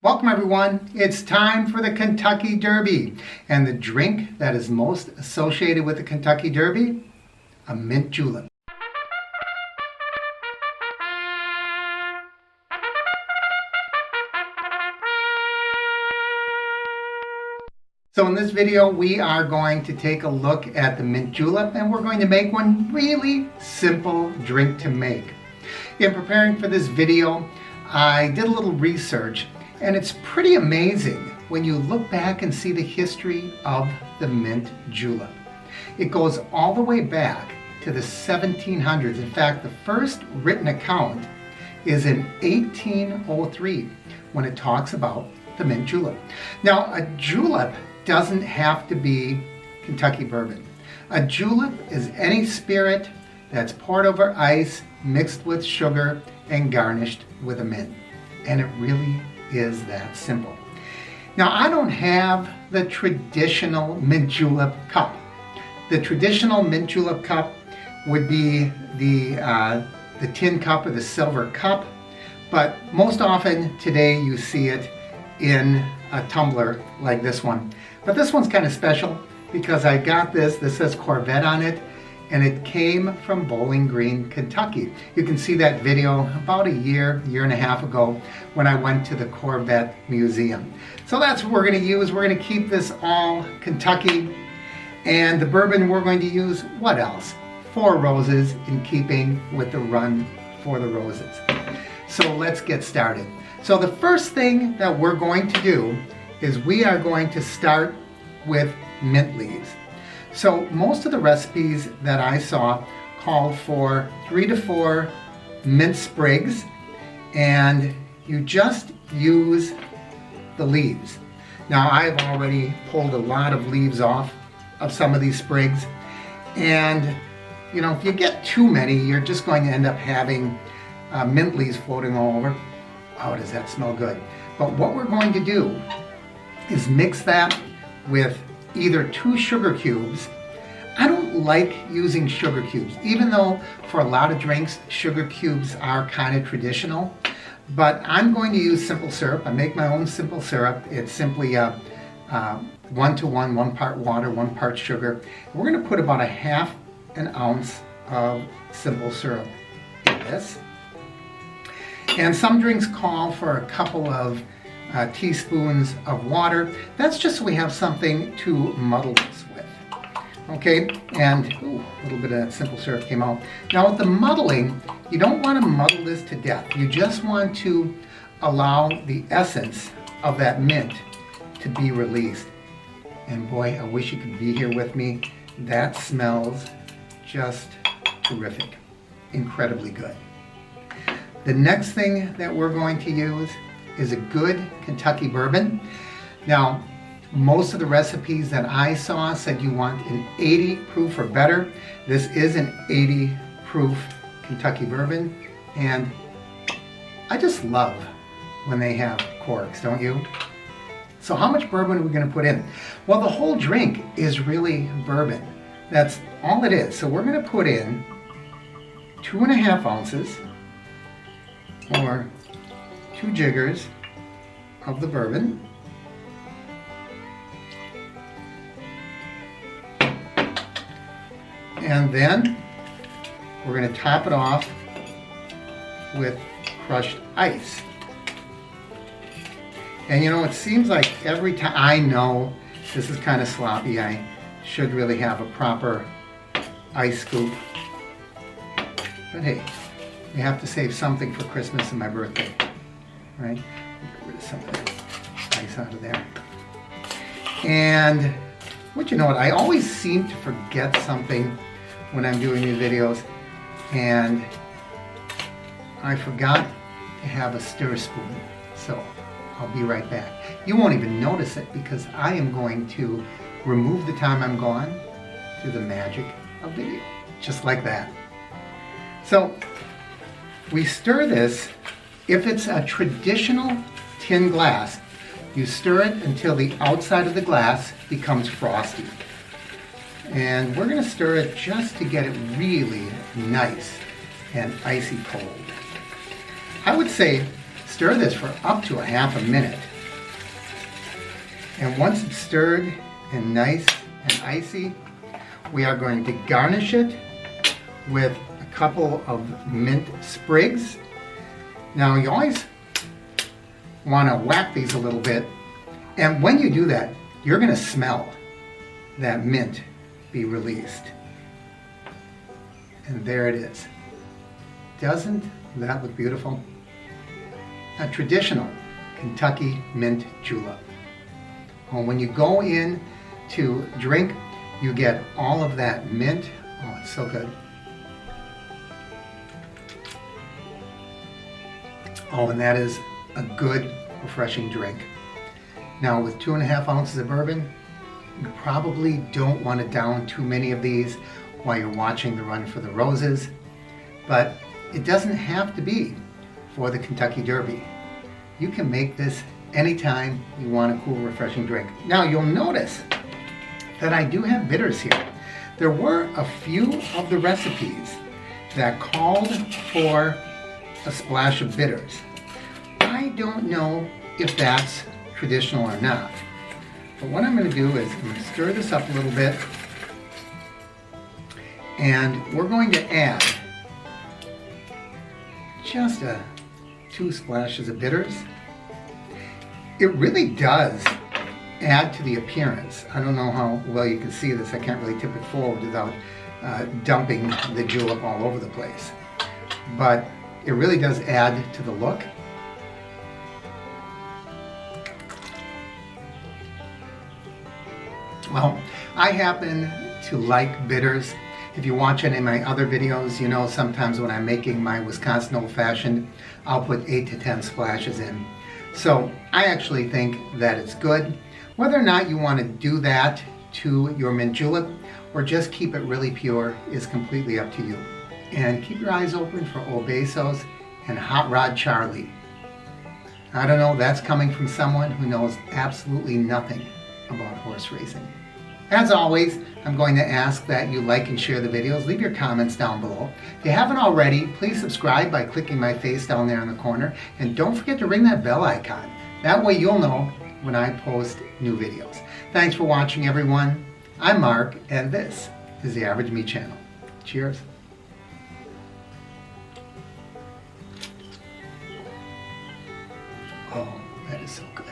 Welcome everyone, it's time for the Kentucky Derby, and the drink that is most associated with the Kentucky Derby, a mint julep. So in this video we are going to take a look at the mint julep, and we're going to make one really simple drink to make. In preparing for this video, I did a little research. And it's pretty amazing when you look back and see the history of the mint julep. It goes all the way back to the 1700s. In fact, the first written account is in 1803 when it talks about the mint julep. Now, a julep doesn't have to be Kentucky bourbon. A julep is any spirit that's poured over ice, mixed with sugar, and garnished with a mint. And it really is that simple. Now, I don't have the traditional mint julep cup. The traditional mint julep cup would be the tin cup or the silver cup, but most often today you see it in a tumbler like this one. But this one's kind of special because I got this says Corvette on it, and it came from Bowling Green, Kentucky. You can see that video about a year and a half ago when I went to the Corvette Museum. So that's what we're going to use. We're going to keep this all Kentucky. And the bourbon we're going to use, what else? 4 Roses, in keeping with the Run for the Roses. So let's get started. So the first thing that we're going to do is we are going to start with mint leaves. So most of the recipes that I saw called for 3 to 4 mint sprigs, and you just use the leaves. Now, I've already pulled a lot of leaves off of some of these sprigs, and you know, if you get too many, you're just going to end up having mint leaves floating all over. Oh, does that smell good? But what we're going to do is mix that with either 2 sugar cubes. I don't like using sugar cubes, even though for a lot of drinks, sugar cubes are kind of traditional. But I'm going to use simple syrup. I make my own simple syrup. It's simply 1-to-1, 1 part water, 1 part sugar. We're going to put about a half an ounce of simple syrup in this. And some drinks call for a couple of teaspoons of water. That's just so we have something to muddle this with. Okay, and a little bit of that simple syrup came out. Now with the muddling, you don't want to muddle this to death. You just want to allow the essence of that mint to be released. And boy, I wish you could be here with me. That smells just terrific, incredibly good. The next thing that we're going to use is a good Kentucky bourbon. Now, most of the recipes that I saw said you want an 80 proof or better. This is an 80 proof Kentucky bourbon, and I just love when they have corks, don't you? So how much bourbon are we going to put in? Well, the whole drink is really bourbon. That's all it is. So we're going to put in 2.5 ounces or 2 jiggers of the bourbon. And then we're going to top it off with crushed ice. And you know, it seems like every time, I know this is kind of sloppy. I should really have a proper ice scoop. But hey, you have to save something for Christmas and my birthday, right? Get rid of some of that ice out of there. And what you know what, I always seem to forget something when I'm doing these videos, and I forgot to have a stir spoon. So I'll be right back. You won't even notice it because I am going to remove the time I'm gone through the magic of video, just like that. So we stir this. If it's a traditional tin glass, you stir it until the outside of the glass becomes frosty. And we're going to stir it just to get it really nice and icy cold. I would say stir this for up to a half a minute And once it's stirred and nice and icy, we are going to garnish it with a couple of mint sprigs. Now you always want to whack these a little bit, and when you do that, you're going to smell that mint be released. And there it is. Doesn't that look beautiful? A traditional Kentucky mint julep. When you go in to drink, you get all of that mint. Oh, it's so good. Oh, and that is a good, refreshing drink. Now, with 2.5 ounces of bourbon, you probably don't want to down too many of these while you're watching the Run for the Roses, but it doesn't have to be for the Kentucky Derby. You can make this anytime you want a cool, refreshing drink. Now, you'll notice that I do have bitters here. There were a few of the recipes that called for a splash of bitters. I don't know if that's traditional or not. But what I'm going to do is I'm going to stir this up a little bit, and we're going to add just 2 splashes of bitters. It really does add to the appearance. I don't know how well you can see this. I can't really tip it forward without dumping the julep all over the place. But it really does add to the look. Well, I happen to like bitters. If you watch any of my other videos, you know sometimes when I'm making my Wisconsin Old Fashioned, I'll put 8 to 10 splashes in. So I actually think that it's good. Whether or not you want to do that to your mint julep or just keep it really pure is completely up to you. And keep your eyes open for Old Bezos and Hot Rod Charlie. I don't know, that's coming from someone who knows absolutely nothing about horse racing. As always, I'm going to ask that you like and share the videos. Leave your comments down below. If you haven't already, please subscribe by clicking my face down there in the corner. And don't forget to ring that bell icon. That way you'll know when I post new videos. Thanks for watching, everyone. I'm Mark, and this is the Average Meat Channel. Cheers. Oh, that is so good.